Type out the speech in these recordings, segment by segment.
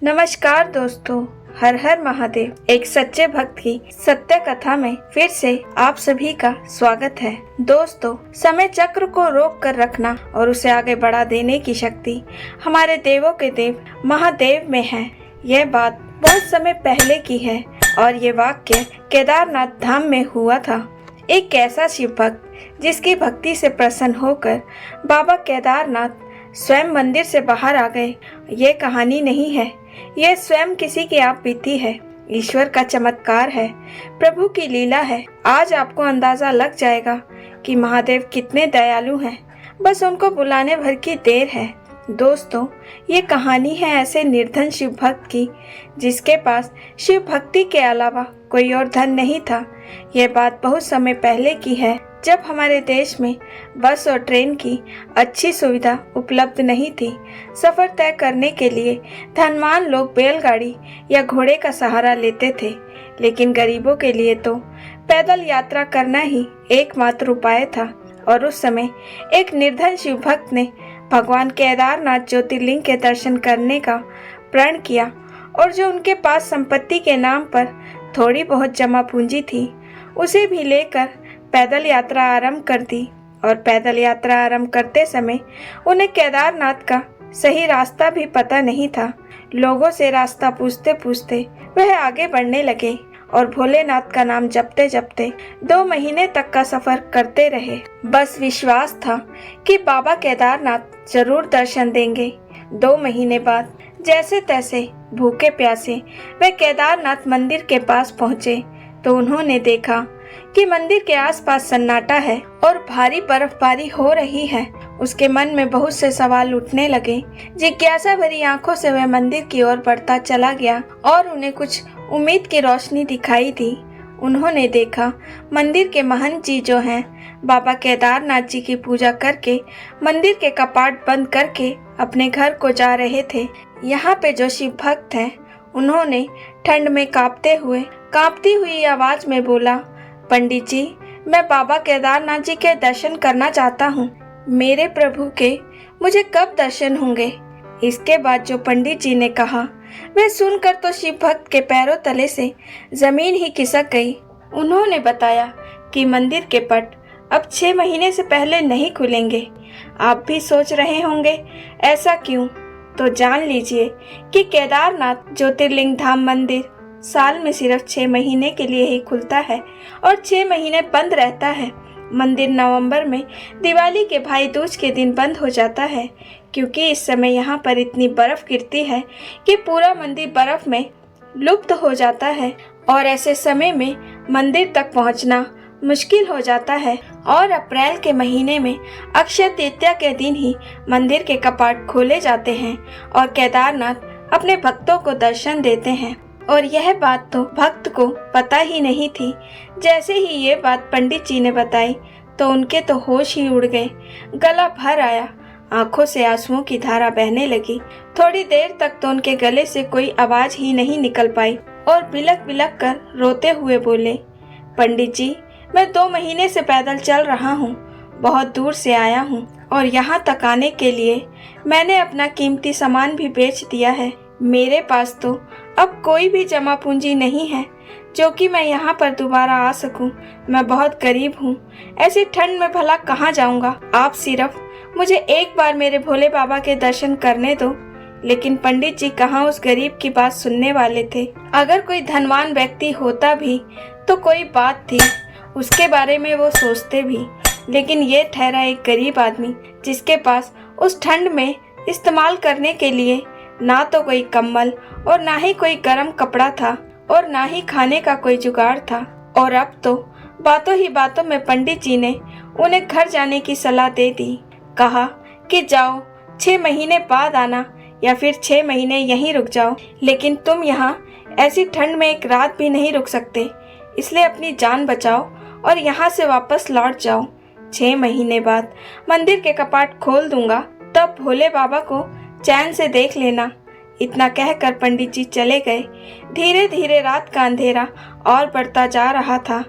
नमस्कार दोस्तों, हर हर महादेव। एक सच्चे भक्त की सत्य कथा में फिर से आप सभी का स्वागत है। दोस्तों, समय चक्र को रोक कर रखना और उसे आगे बढ़ा देने की शक्ति हमारे देवों के देव महादेव में है। यह बात बहुत समय पहले की है और ये वाक्य केदारनाथ धाम में हुआ था। एक ऐसा शिव भक्त जिसकी भक्ति से प्रसन्न होकर बाबा केदारनाथ स्वयं मंदिर से बाहर आ गए। ये कहानी नहीं है, यह स्वयं किसी की आप बीती है। ईश्वर का चमत्कार है, प्रभु की लीला है। आज आपको अंदाजा लग जाएगा कि महादेव कितने दयालु हैं। बस उनको बुलाने भर की देर है। दोस्तों, ये कहानी है ऐसे निर्धन शिव भक्त की जिसके पास शिव भक्ति के अलावा कोई और धन नहीं था। यह बात बहुत समय पहले की है, जब हमारे देश में बस और ट्रेन की अच्छी सुविधा उपलब्ध नहीं थी। सफर तय करने के लिए धनवान लोग बैलगाड़ी या घोड़े का सहारा लेते थे, लेकिन गरीबों के लिए तो पैदल यात्रा करना ही एकमात्र उपाय था। और उस समय एक निर्धन शिव भक्त ने भगवान केदारनाथ ज्योतिर्लिंग के दर्शन करने का प्रण किया और जो उनके पास संपत्ति के नाम पर थोड़ी बहुत जमा पूंजी थी, उसे भी लेकर पैदल यात्रा आरंभ कर दी। और पैदल यात्रा आरंभ करते समय उन्हें केदारनाथ का सही रास्ता भी पता नहीं था। लोगों से रास्ता पूछते पूछते वह आगे बढ़ने लगे और भोलेनाथ का नाम जपते जपते 2 महीने तक का सफर करते रहे। बस विश्वास था कि बाबा केदारनाथ जरूर दर्शन देंगे। 2 महीने बाद जैसे तैसे भूखे प्यासे वे केदारनाथ मंदिर के पास पहुँचे तो उन्होंने देखा कि मंदिर के आसपास सन्नाटा है और भारी बर्फबारी हो रही है। उसके मन में बहुत से सवाल उठने लगे। जिज्ञासा भरी आंखों से वह मंदिर की ओर बढ़ता चला गया और उन्हें कुछ उम्मीद की रोशनी दिखाई दी। उन्होंने देखा मंदिर के महंत जी जो हैं, बाबा केदारनाथ जी की पूजा करके मंदिर के कपाट बंद करके अपने घर को जा रहे थे। यहाँ पे जो शिव भक्त हैं, उन्होंने ठंड में कांपती हुई आवाज में बोला, पंडित जी, मैं बाबा केदारनाथ जी के दर्शन करना चाहता हूँ। मेरे प्रभु के मुझे कब दर्शन होंगे? इसके बाद जो पंडित जी ने कहा, वह सुनकर तो शिव भक्त के पैरों तले से जमीन ही खिसक गई। उन्होंने बताया कि मंदिर के पट अब 6 महीने से पहले नहीं खुलेंगे। आप भी सोच रहे होंगे ऐसा क्यों? तो जान लीजिए कि केदारनाथ ज्योतिर्लिंग धाम मंदिर साल में सिर्फ 6 महीने के लिए ही खुलता है और 6 महीने बंद रहता है। मंदिर नवंबर में दिवाली के भाई दूज के दिन बंद हो जाता है, क्योंकि इस समय यहाँ पर इतनी बर्फ गिरती है कि पूरा मंदिर बर्फ में लुप्त हो जाता है और ऐसे समय में मंदिर तक पहुँचना मुश्किल हो जाता है। और अप्रैल के महीने में अक्षय तृतीया के दिन ही मंदिर के कपाट खोले जाते हैं और केदारनाथ अपने भक्तों को दर्शन देते हैं। और यह बात तो भक्त को पता ही नहीं थी। जैसे ही ये बात पंडित जी ने बताई तो उनके तो होश ही उड़ गए। गला भर आया, आंखों से आंसुओं की धारा बहने लगी। थोड़ी देर तक तो उनके गले से कोई आवाज ही नहीं निकल पाई और बिलक बिलक कर रोते हुए बोले, पंडित जी, मैं 2 महीने से पैदल चल रहा हूँ। बहुत दूर से आया हूँ और यहाँ तक आने के लिए मैंने अपना कीमती सामान भी बेच दिया है। मेरे पास तो अब कोई भी जमा पूंजी नहीं है जो कि मैं यहाँ पर दोबारा आ सकूं। मैं बहुत गरीब हूँ, ऐसी ठंड में भला कहाँ जाऊँगा? आप सिर्फ मुझे एक बार मेरे भोले बाबा के दर्शन करने दो। लेकिन पंडित जी कहाँ उस गरीब की बात सुनने वाले थे। अगर कोई धनवान व्यक्ति होता भी तो कोई बात थी, उसके बारे में वो सोचते भी, लेकिन ये ठहरा एक गरीब आदमी जिसके पास उस ठंड में इस्तेमाल करने के लिए ना तो कोई कंबल और ना ही कोई गर्म कपड़ा था और ना ही खाने का कोई जुगाड़ था। और अब तो बातों ही बातों में पंडित जी ने उन्हें घर जाने की सलाह दे दी। कहा कि जाओ, 6 महीने बाद आना या फिर 6 महीने यहीं रुक जाओ, लेकिन तुम यहाँ ऐसी ठंड में एक रात भी नहीं रुक सकते, इसलिए अपनी जान बचाओ और यहाँ से वापस लौट जाओ। 6 महीने बाद मंदिर के कपाट खोल दूंगा, तब भोले बाबा को चैन से देख लेना। इतना कहकर पंडित जी चले गए। धीरे धीरे रात का अंधेरा और बढ़ता जा रहा था।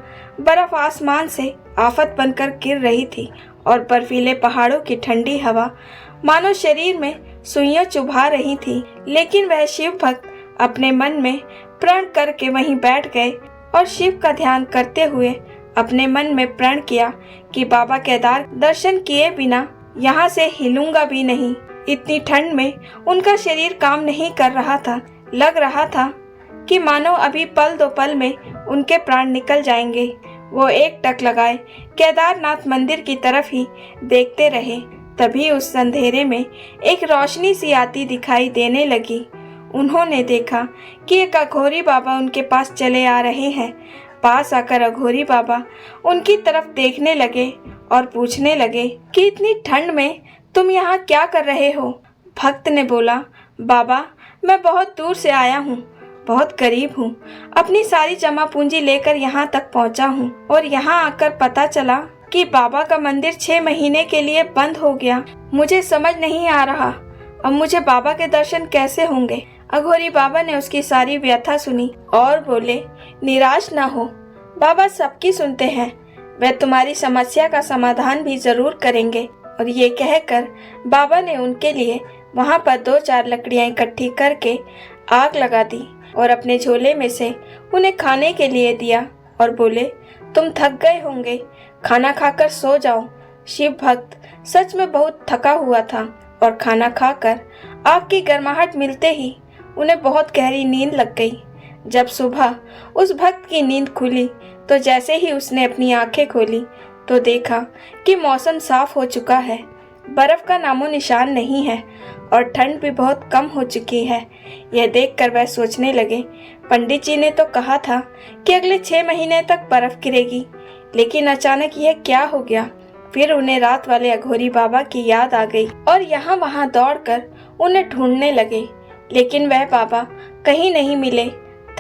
बर्फ आसमान से आफत बनकर गिर रही थी और बर्फीले पहाड़ों की ठंडी हवा मानो शरीर में सुइयां चुभा रही थी। लेकिन वह शिव भक्त अपने मन में प्रण करके वहीं बैठ गए और शिव का ध्यान करते हुए अपने मन में प्रण किया कि बाबा केदार दर्शन किए बिना यहाँ से हिलूंगा भी नहीं। इतनी ठंड में उनका शरीर काम नहीं कर रहा था। लग रहा था कि मानो अभी पल दो पल में उनके प्राण निकल जाएंगे। वो एक टक लगाए केदारनाथ मंदिर की तरफ ही देखते रहे। तभी उस अंधेरे में एक रोशनी सी आती दिखाई देने लगी। उन्होंने देखा कि एक अघोरी बाबा उनके पास चले आ रहे हैं। पास आकर अघोरी बाबा उनकी तरफ देखने लगे और पूछने लगे कि इतनी ठंड में तुम यहाँ क्या कर रहे हो? भक्त ने बोला, बाबा मैं बहुत दूर से आया हूँ, बहुत गरीब हूँ, अपनी सारी जमा पूंजी लेकर यहाँ तक पहुँचा हूँ और यहाँ आकर पता चला कि बाबा का मंदिर 6 महीने के लिए बंद हो गया। मुझे समझ नहीं आ रहा अब मुझे बाबा के दर्शन कैसे होंगे। अघोरी बाबा ने उसकी सारी व्यथा सुनी और बोले, निराश ना हो, बाबा सबकी सुनते हैं, वे तुम्हारी समस्या का समाधान भी जरूर करेंगे। और ये कहकर बाबा ने उनके लिए वहाँ पर 2-4 लकड़ियाँ इकट्ठी करके आग लगा दी और अपने झोले में से उन्हें खाने के लिए दिया और बोले, तुम थक गए होंगे, खाना खाकर सो जाओ। शिव भक्त सच में बहुत थका हुआ था और खाना खाकर आग की गर्माहट मिलते ही उन्हें बहुत गहरी नींद लग गई। जब सुबह उस भक्त की नींद खुली तो जैसे ही उसने अपनी आंखें खोली तो देखा कि मौसम साफ हो चुका है, बर्फ का नामो निशान नहीं है और ठंड भी बहुत कम हो चुकी है। यह देखकर वह सोचने लगे, पंडित जी ने तो कहा था कि अगले 6 महीने तक बर्फ गिरेगी, लेकिन अचानक यह क्या हो गया। फिर उन्हें रात वाले अघोरी बाबा की याद आ गई और यहाँ वहाँ दौड़कर उन्हें ढूंढने लगे, लेकिन वह बाबा कहीं नहीं मिले।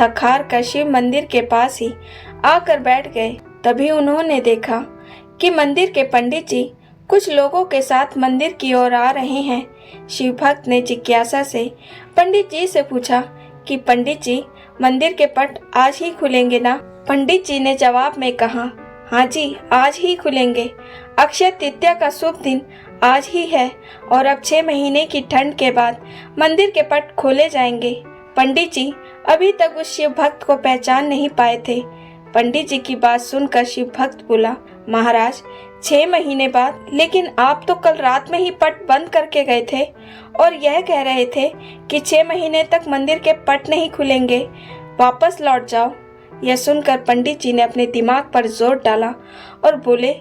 थक हार कर शिव मंदिर के पास ही आकर बैठ गए। तभी उन्होंने देखा कि मंदिर के पंडित जी कुछ लोगों के साथ मंदिर की ओर आ रहे हैं। शिव भक्त ने जिज्ञासा से पंडित जी से पूछा कि पंडित जी, मंदिर के पट आज ही खुलेंगे ना? पंडित जी ने जवाब में कहा, हाँ जी, आज ही खुलेंगे। अक्षय तृतीया का शुभ दिन आज ही है और अब 6 महीने की ठंड के बाद मंदिर के पट खोले जाएंगे। पंडित जी अभी तक उस शिव भक्त को पहचान नहीं पाए थे। पंडित जी की बात सुनकर शिव भक्त बोला, महाराज 6 महीने बाद? लेकिन आप तो कल रात में ही पट बंद करके गए थे और यह कह रहे थे कि 6 महीने तक मंदिर के पट नहीं खुलेंगे, वापस लौट जाओ। यह सुनकर पंडित जी ने अपने दिमाग पर जोर डाला और बोले,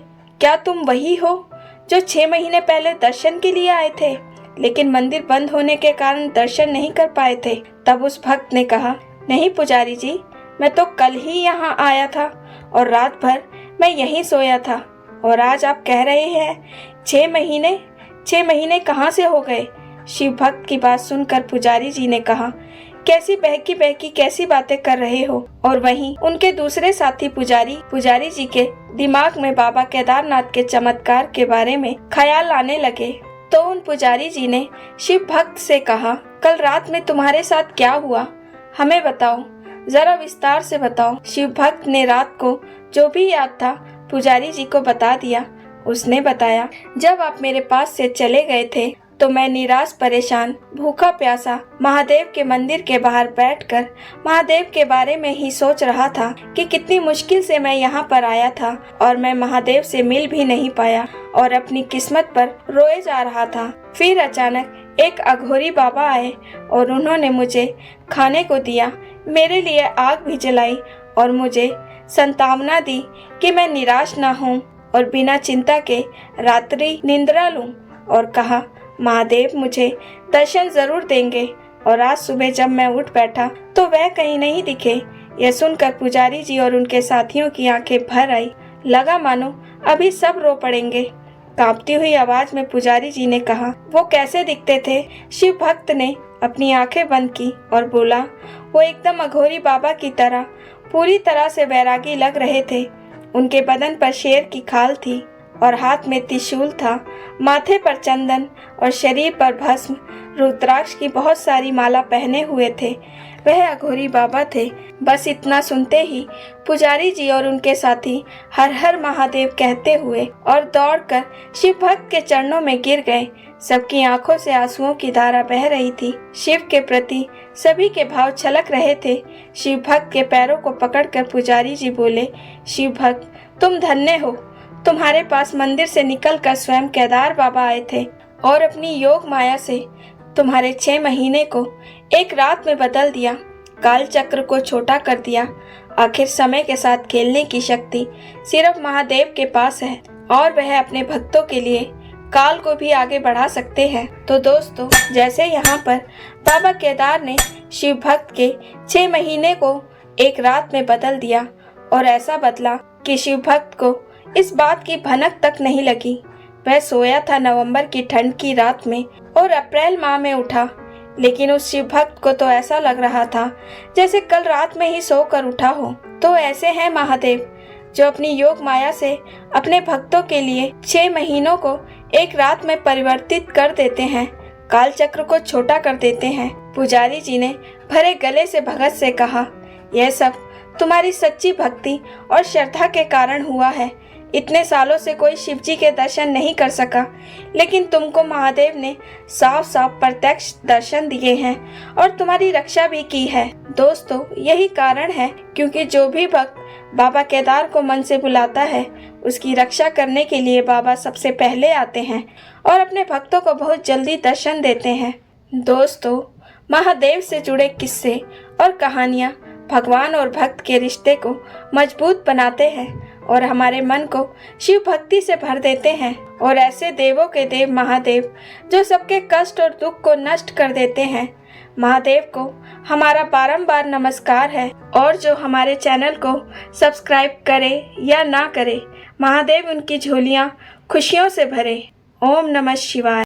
क्या तुम वही हो जो 6 महीने पहले दर्शन के लिए आए थे, लेकिन मंदिर बंद होने के कारण दर्शन नहीं कर पाए थे? तब उस भक्त ने कहा, नहीं पुजारी जी, मैं तो कल ही यहाँ आया था और रात भर मैं यहीं सोया था और आज आप कह रहे हैं 6 महीने कहाँ से हो गए? शिव भक्त की बात सुनकर पुजारी जी ने कहा, कैसी बहकी बहकी कैसी बातें कर रहे हो? और वहीं उनके दूसरे साथी पुजारी जी के दिमाग में बाबा केदारनाथ के चमत्कार के बारे में ख्याल आने लगे। तो उन पुजारी जी ने शिव भक्त से कहा, कल रात में तुम्हारे साथ क्या हुआ, हमें बताओ, जरा विस्तार से बताओ। शिव भक्त ने रात को जो भी याद था पुजारी जी को बता दिया। उसने बताया, जब आप मेरे पास से चले गए थे तो मैं निराश परेशान भूखा प्यासा महादेव के मंदिर के बाहर बैठकर महादेव के बारे में ही सोच रहा था कि कितनी मुश्किल से मैं यहाँ पर आया था और मैं महादेव से मिल भी नहीं पाया और अपनी किस्मत पर रोए जा रहा था। फिर अचानक एक अघोरी बाबा आए और उन्होंने मुझे खाने को दिया, मेरे लिए आग भी जलाई और मुझे संतावना दी कि मैं निराश न हूँ और बिना चिंता के रात्रि निंद्रा लूं और कहा, महादेव मुझे दर्शन जरूर देंगे। और आज सुबह जब मैं उठ बैठा तो वह कहीं नहीं दिखे। यह सुनकर पुजारी जी और उनके साथियों की आंखें भर आई, लगा मानो अभी सब रो पड़ेंगे। कांपती हुई आवाज में पुजारी जी ने कहा, वो कैसे दिखते थे? शिव भक्त ने अपनी आंखें बंद की और बोला, वो एकदम अघोरी बाबा की तरह पूरी तरह से वैरागी लग रहे थे। उनके बदन पर शेर की खाल थी और हाथ में त्रिशूल था, माथे पर चंदन और शरीर पर भस्म रुद्राक्ष की बहुत सारी माला पहने हुए थे। वह अघोरी बाबा थे। बस इतना सुनते ही पुजारी जी और उनके साथी हर हर महादेव कहते हुए और दौड़कर शिव भक्त के चरणों में गिर गए। सबकी आंखों से आंसुओं की धारा बह रही थी। शिव के प्रति सभी के भाव छलक रहे थे। शिव भक्त के पैरों को पकड़कर पुजारी जी बोले, शिव भक्त तुम धन्य हो, तुम्हारे पास मंदिर से निकलकर स्वयं केदार बाबा आए थे और अपनी योग माया से तुम्हारे 6 महीने को एक रात में बदल दिया, काल चक्र को छोटा कर दिया। आखिर समय के साथ खेलने की शक्ति सिर्फ महादेव के पास है और वह अपने भक्तों के लिए काल को भी आगे बढ़ा सकते हैं। तो दोस्तों, जैसे यहाँ पर बाबा केदार ने शिव भक्त के 6 महीने को एक रात में बदल दिया और ऐसा बदला कि शिव भक्त को इस बात की भनक तक नहीं लगी। वह सोया था नवंबर की ठंड की रात में और अप्रैल माह में उठा, लेकिन उस शिव भक्त को तो ऐसा लग रहा था जैसे कल रात में ही सोकर उठा हो। तो ऐसे हैं महादेव जो अपनी योग माया से अपने भक्तों के लिए 6 महीनों को एक रात में परिवर्तित कर देते हैं, काल चक्र को छोटा कर देते हैं। पुजारी जी ने भरे गले से भगत से कहा, यह सब तुम्हारी सच्ची भक्ति और श्रद्धा के कारण हुआ है। इतने सालों से कोई शिव जी के दर्शन नहीं कर सका, लेकिन तुमको महादेव ने साफ साफ प्रत्यक्ष दर्शन दिए हैं और तुम्हारी रक्षा भी की है। दोस्तों, यही कारण है क्योंकि जो भी भक्त बाबा केदार को मन से बुलाता है, उसकी रक्षा करने के लिए बाबा सबसे पहले आते हैं और अपने भक्तों को बहुत जल्दी दर्शन देते हैं। दोस्तों, महादेव से जुड़े किस्से और कहानियाँ भगवान और भक्त के रिश्ते को मजबूत बनाते हैं और हमारे मन को शिव भक्ति से भर देते हैं। और ऐसे देवों के देव महादेव जो सबके कष्ट और दुख को नष्ट कर देते हैं, महादेव को हमारा बारंबार नमस्कार है। और जो हमारे चैनल को सब्सक्राइब करे या ना करे, महादेव उनकी झोलियाँ खुशियों से भरे। ओम नमः शिवाय।